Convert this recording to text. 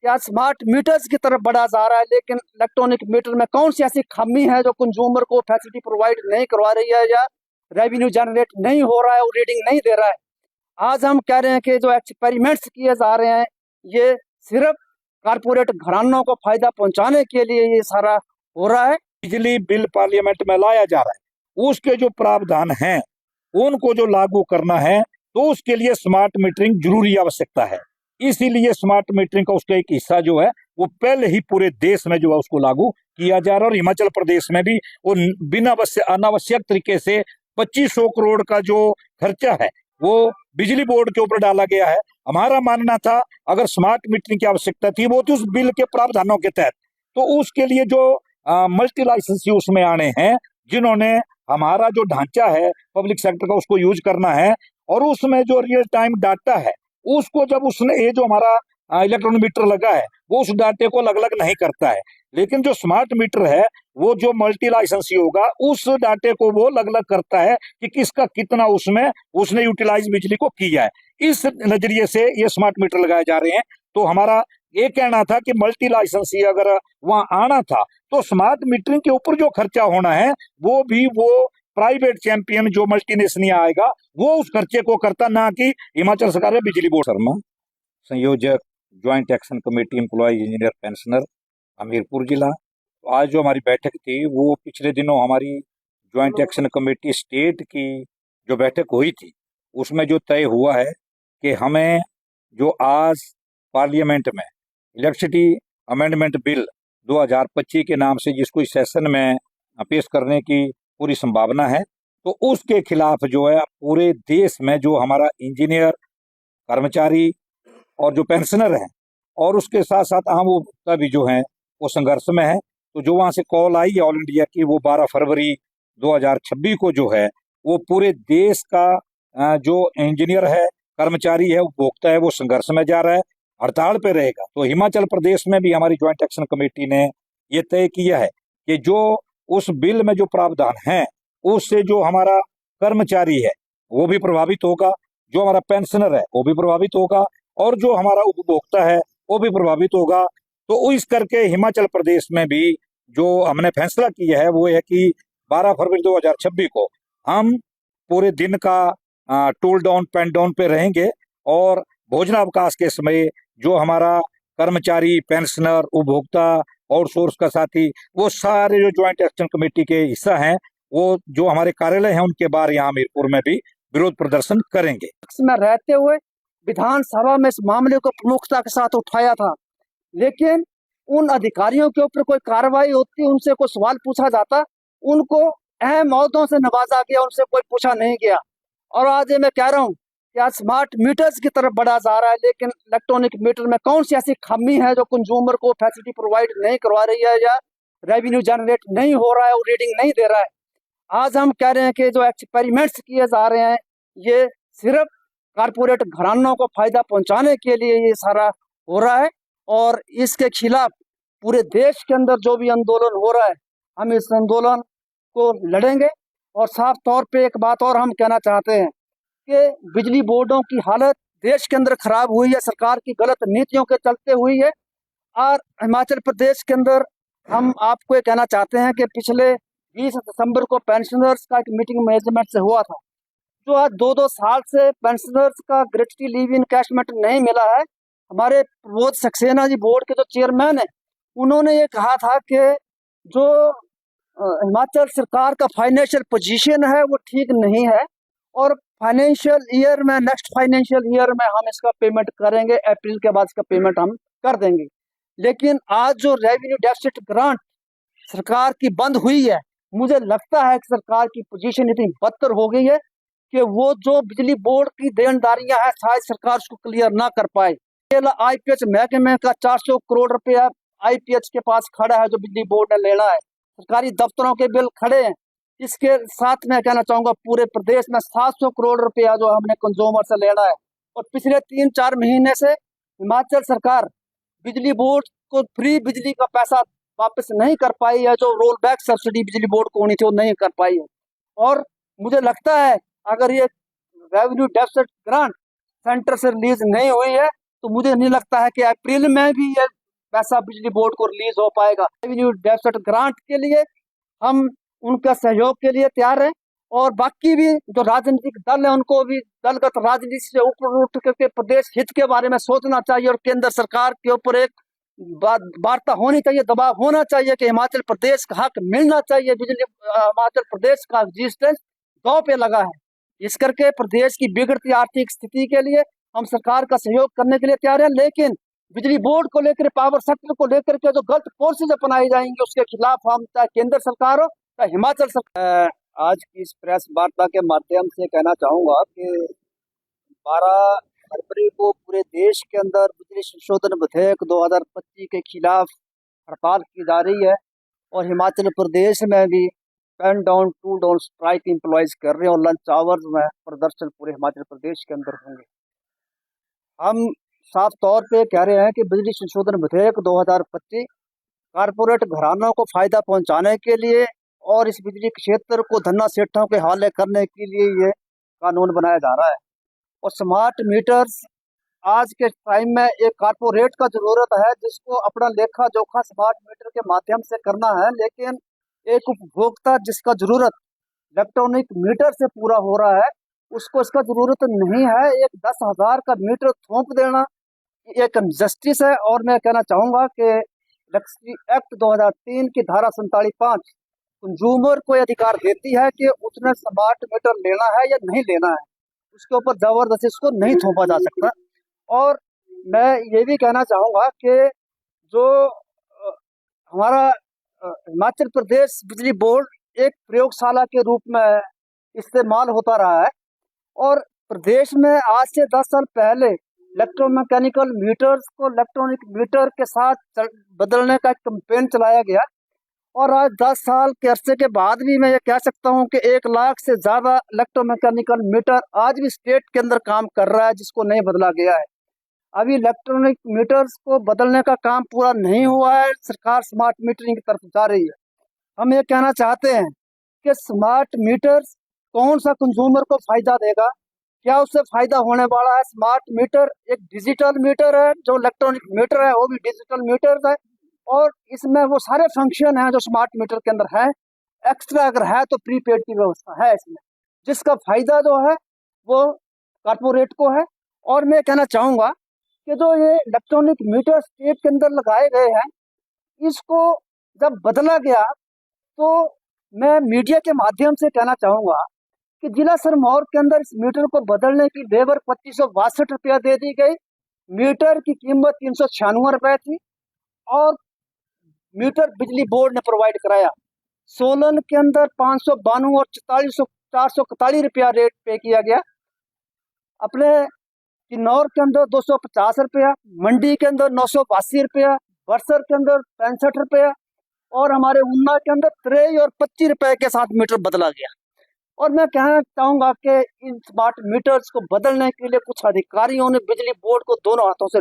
क्या smart meters की तरफ बढ़ा जा रहा है, लेकिन इलेक्ट्रॉनिक मीटर में कौन सी ऐसी खामी है जो कंज्यूमर को फैसिलिटी प्रोवाइड नहीं करवा रही है या रेवेन्यू जनरेट नहीं हो रहा है और रीडिंग नहीं दे रहा है। आज हम कह रहे हैं कि जो एक्सपेरिमेंट्स किए जा रहे हैं ये सिर्फ कारपोरेट घरानों को फायदा पहुंचाने के लिए ये सारा हो रहा है। बिजली बिल पार्लियामेंट में लाया जा रहा है, उसके जो प्रावधान हैं उनको जो लागू करना है तो उसके लिए स्मार्ट मीटरिंग जरूरी आवश्यकता है। इसीलिए स्मार्ट मीटरिंग का उसका एक हिस्सा जो है वो पहले ही पूरे देश में जो है उसको लागू किया जा रहा है। और हिमाचल प्रदेश में भी वो बिना अनावश्यक तरीके से 2500 करोड़ का जो खर्चा है वो बिजली बोर्ड के ऊपर डाला गया है। हमारा मानना था अगर स्मार्ट मीटरिंग की आवश्यकता थी वो तो उस बिल के प्रावधानों के तहत, तो उसके लिए जो मल्टी लाइसेंसी उसमें आने हैं, जिन्होंने हमारा जो ढांचा है पब्लिक सेक्टर का उसको यूज करना है और उसमें जो रियल टाइम डाटा है उसको जब उसने ये जो हमारा इलेक्ट्रॉनिक मीटर लगा है वो उस डाटे को अलग अलग नहीं करता है, लेकिन जो स्मार्ट मीटर है वो जो मल्टी लाइसेंसी होगा उस डाटे को वो अलग अलग करता है कि किसका कितना उसमें उसने यूटिलाइज बिजली को किया है। इस नजरिए से ये स्मार्ट मीटर लगाए जा रहे हैं। तो हमारा ये कहना था कि मल्टी लाइसेंसी अगर वहां आना था तो स्मार्ट मीटरिंग के ऊपर जो खर्चा होना है वो भी वो प्राइवेट चैंपियन जो मल्टीनेशनल आएगा वो उस खर्चे को करता, ना कि हिमाचल सरकार बिजली बोर्ड। शर्मा, संयोजक joint action committee employ engineer pensioner, Hamirpur जिला। तो आज जो हमारी बैठक थी वो पिछले दिनों हमारी ज्वाइंट एक्शन कमेटी स्टेट की जो बैठक हुई थी उसमें जो तय हुआ है कि हमें जो आज पार्लियामेंट में इलेक्ट्रिसिटी अमेंडमेंट बिल 2025 के नाम से जिसको इस सेशन में पेश करने की पूरी संभावना है, तो उसके खिलाफ जो है पूरे देश में जो हमारा इंजीनियर कर्मचारी और जो पेंशनर हैं और उसके साथ साथ आम उपभोक्ता भी जो हैं वो संघर्ष में है। तो जो वहां से कॉल आई है ऑल इंडिया की वो 12 फरवरी 2026 को जो है वो पूरे देश का जो इंजीनियर है, कर्मचारी है, उपभोक्ता है, वो संघर्ष में जा रहा है, हड़ताल पे रहेगा। तो हिमाचल प्रदेश में भी हमारी ज्वाइंट एक्शन कमेटी ने ये तय किया है कि जो उस बिल में जो प्रावधान है उससे जो हमारा कर्मचारी है वो भी प्रभावित होगा, जो हमारा पेंशनर है वो भी प्रभावित होगा और जो हमारा उपभोक्ता है वो भी प्रभावित होगा। तो इस करके हिमाचल प्रदेश में भी जो हमने फैसला किया है वो है कि 12 फरवरी 2026 को हम पूरे दिन का टूल डाउन पेन डाउन पे रहेंगे और भोजनावकाश के समय जो हमारा कर्मचारी, पेंशनर, उपभोक्ता और सोर्स का साथी वो सारे जो ज्वाइंट एक्शन कमेटी के हिस्सा हैं वो जो हमारे कार्यालय हैं उनके बाहर यहाँ हमीरपुर में भी विरोध प्रदर्शन करेंगे। में रहते हुए विधानसभा में इस मामले को प्रमुखता के साथ उठाया था, लेकिन उन अधिकारियों के ऊपर कोई कार्रवाई होती, उनसे कोई सवाल पूछा जाता, उनको अहम ओहदों से नवाजा गया, उनसे कोई पूछा नहीं गया। और आज मैं कह रहा हूँ कि आज स्मार्ट मीटर्स की तरफ बढ़ा जा रहा है, लेकिन इलेक्ट्रॉनिक मीटर में कौन सी ऐसी खामी है जो कंज्यूमर को फैसिलिटी प्रोवाइड नहीं करवा रही है या रेवेन्यू जनरेट नहीं हो रहा है और रीडिंग नहीं दे रहा है। आज हम कह रहे हैं कि जो एक्सपेरिमेंट्स किए जा रहे हैं ये सिर्फ कारपोरेट घरानों को फायदा पहुंचाने के लिए ये सारा हो रहा है और इसके खिलाफ पूरे देश के अंदर जो भी आंदोलन हो रहा है हम इस आंदोलन को लड़ेंगे। और साफ तौर पे एक बात और हम कहना चाहते हैं कि बिजली बोर्डों की हालत देश के अंदर खराब हुई है, सरकार की गलत नीतियों के चलते हुई है। और हिमाचल प्रदेश के अंदर हम आपको ये कहना चाहते हैं कि पिछले 20 दिसंबर को पेंशनर्स का एक मीटिंग मैनेजमेंट से हुआ था, जो आज 2-2 साल से पेंशनर्स का ग्रेच्युटी लीव इनकैशमेंट नहीं मिला है। हमारे प्रबोध सक्सेना जी बोर्ड के जो चेयरमैन है उन्होंने ये कहा था कि जो हिमाचल सरकार का फाइनेंशियल पोजीशन है वो ठीक नहीं है और फाइनेंशियल ईयर में, नेक्स्ट फाइनेंशियल ईयर में हम इसका पेमेंट करेंगे, अप्रैल के बाद इसका पेमेंट हम कर देंगे। लेकिन आज जो रेवेन्यू डेफिसिट ग्रांट सरकार की बंद हुई है, मुझे लगता है कि सरकार की पोजीशन इतनी बदतर हो गई है कि वो जो बिजली बोर्ड की देनदारियां हैं शायद सरकार उसको क्लियर ना कर पाए। आईपीएच महकमे का 400 करोड़ रुपया आईपीएच के पास खड़ा है जो बिजली बोर्ड ने लेना है, सरकारी दफ्तरों के बिल खड़े हैं। इसके साथ मैं कहना चाहूंगा पूरे प्रदेश में 700 करोड़ रुपया जो हमने कंज्यूमर से लेना है और पिछले 3-4 महीने से हिमाचल सरकार बिजली बोर्ड को फ्री बिजली का पैसा वापस नहीं कर पाई है, जो रोल बैक सब्सिडी बिजली बोर्ड को होनी थी वो नहीं कर पाई है। और मुझे लगता है अगर ये रेवेन्यू डेफिसिट ग्रांट सेंटर से रिलीज नहीं हुई है तो मुझे नहीं लगता है कि अप्रैल में भी ये पैसा बिजली बोर्ड को रिलीज हो पाएगा। रेवेन्यू डेफिसिट ग्रांट के लिए हम उनका सहयोग के लिए तैयार हैं, और बाकी भी जो राजनीतिक दल है उनको भी दलगत राजनीति से ऊपर उठ करके प्रदेश हित के बारे में सोचना चाहिए, और केंद्र सरकार के ऊपर एक वार्ता होनी चाहिए, दबाव होना चाहिए कि हिमाचल प्रदेश का हक मिलना चाहिए। बिजली हिमाचल प्रदेश का एग्जिस्टेंस दांव पे लगा है। इस करके प्रदेश की बिगड़ती आर्थिक स्थिति के लिए हम सरकार का सहयोग करने के लिए तैयार हैं, लेकिन बिजली बोर्ड को लेकर, पावर सेक्टर को लेकर के जो गलत पॉलिसीज अपनाई जाएंगी उसके खिलाफ हम, चाहे केंद्र सरकार हो चाहे हिमाचल सरकार। आज की इस प्रेस वार्ता के माध्यम से कहना चाहूंगा कि 12 फरवरी को पूरे देश के अंदर बिजली संशोधन विधेयक 2025 के खिलाफ हड़ताल की जा रही है, और हिमाचल प्रदेश में भी pen down tool down strike employees कर रहे हैं, और लंच आवर्स में प्रदर्शन पूरे हिमाचल प्रदेश के अंदर होंगे। हम साफ तौर पे कह रहे हैं कि बिजली संशोधन विधेयक 2025 कारपोरेट घरानों को फायदा पहुंचाने के लिए और इस बिजली क्षेत्र को धन्ना सेठों के हवाले करने के लिए ये कानून बनाया जा रहा है। और स्मार्ट मीटर्स आज के टाइम में एक कारपोरेट का जरूरत है जिसको अपना लेखा जोखा स्मार्ट मीटर के माध्यम से करना है, लेकिन एक उपभोक्ता जिसका जरूरत इलेक्ट्रॉनिक मीटर से पूरा हो रहा है उसको इसका जरूरत नहीं है। एक 10,000 का मीटर थोप देना एक जस्टिस है, और मैं कहना चाहूंगा कि इलेक्ट्रिसिटी एक्ट 2003 की धारा 47(5) कंज्यूमर को अधिकार देती है कि उसने स्मार्ट मीटर लेना है या नहीं लेना है, उसके ऊपर जबरदस्ती उसको नहीं थोपा जा सकता। और मैं ये भी कहना चाहूंगा कि जो हमारा हिमाचल प्रदेश बिजली बोर्ड एक प्रयोगशाला के रूप में इस्तेमाल होता रहा है, और प्रदेश में आज से 10 साल पहले इलेक्ट्रोमैकेनिकल मीटर्स को इलेक्ट्रॉनिक मीटर के साथ बदलने का कैंपेन चलाया गया, और आज 10 साल के अरसे के बाद भी मैं ये कह सकता हूँ कि 1 लाख से ज़्यादा इलेक्ट्रोमैकेनिकल मीटर आज भी स्टेट के अंदर काम कर रहा है जिसको नहीं बदला गया है। अभी इलेक्ट्रॉनिक मीटर्स को बदलने का काम पूरा नहीं हुआ है, सरकार स्मार्ट मीटरिंग की तरफ जा रही है। हम ये कहना चाहते हैं कि स्मार्ट मीटर्स कौन सा कंज्यूमर को फायदा देगा, क्या उससे फायदा होने वाला है? स्मार्ट मीटर एक डिजिटल मीटर है, जो इलेक्ट्रॉनिक मीटर है वो भी डिजिटल मीटर है, और इसमें वो सारे फंक्शन हैं जो स्मार्ट मीटर के अंदर है। एक्स्ट्रा अगर है तो प्रीपेड की व्यवस्था है इसमें, जिसका फायदा जो है वो कारपोरेट को है। और मैं कहना चाहूंगा कि जो ये इलेक्ट्रॉनिक मीटर स्टेट के अंदर लगाए गए हैं, इसको जब बदला गया तो मैं मीडिया के माध्यम से कहना चाहूंगा कि जिला सिरमौर के अंदर इस मीटर को बदलने की लेबर 2562 रुपया दे दी गई। मीटर की कीमत 396 रुपये थी, और मीटर बिजली बोर्ड ने प्रोवाइड कराया। सोलन के अंदर 592 और 441 रुपया रेट पे किया गया। अपने किन्नौर के अंदर 250 रुपया, मंडी के अंदर 982 रुपया, बरसर के अंदर 65 रुपया, और हमारे ऊना के अंदर 23 और 25 रुपए के साथ मीटर बदला गया। और मैं कहना चाहूंगा कि इन स्मार्ट मीटर्स को बदलने के लिए कुछ अधिकारियों ने बिजली बोर्ड को दोनों हाथों से